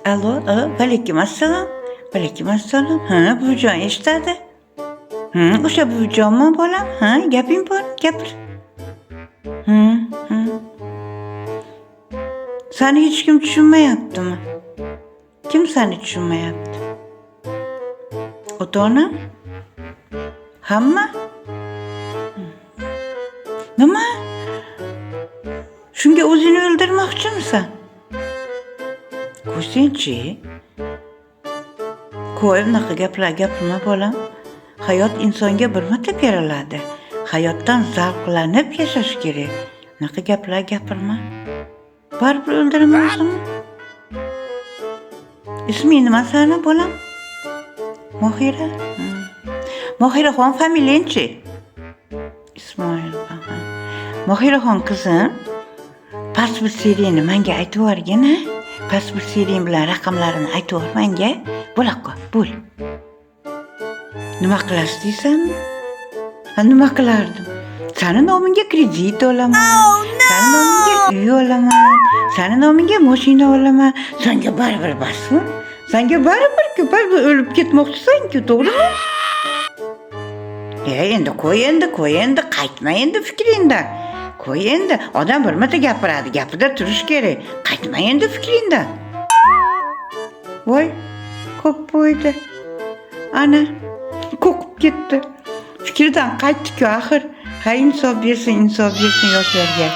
Alo, aleyküm assalam. Aleyküm assalam. Ha, buvijon eshitadi. O'sha buvijonmi bolam? Ha, gaping bor, gapir. Hı. Seni hiç kim tushunmayapti mı? Kim seni tushunmayapti? Ota-onam? Hamma? Nima? Shunga o'zingni o'ldirmoqchimisan? Qo'ysin-chi. Qo'y, unaqa gaplar gapirma bolam. Hayot insonga bir marta beriladi. Hayotdan zavqlanib yashash kerak. Unaqa gaplar gapirma. Baribir o'ldirmoqchimi? Isming nima sani bolam? Mohira? Mohiraxon familiyangchi? Ismoil. Mohiraxon qizim, pasport seriyani menga aytib yuborgin. Pasport seriyang bilan raqamlarini aytib yubor menga. Bo'laqa, bo'l. Nima qilasiz deysanmi? Nima qilardim? Sani nomingga kredit olaman. Sani nomingga uy olaman. Sani nomingga mashina olaman. Senga baribir basmi? Senga baribir-ku, baribir o'lib ketmoqchisan-ku, to'g'rimi? Endi qo'y endi, qaytma endi fikringdan. Qo'y endi, odam bir marta gapiradi, gapida turish kerak. Qaytma endi fikringdan. Voy, ko'p bo'ydi. Ana, ko'kib ketdi. Fikridan qaytdi-ku axir. Ha, insof bersin yoshlarga.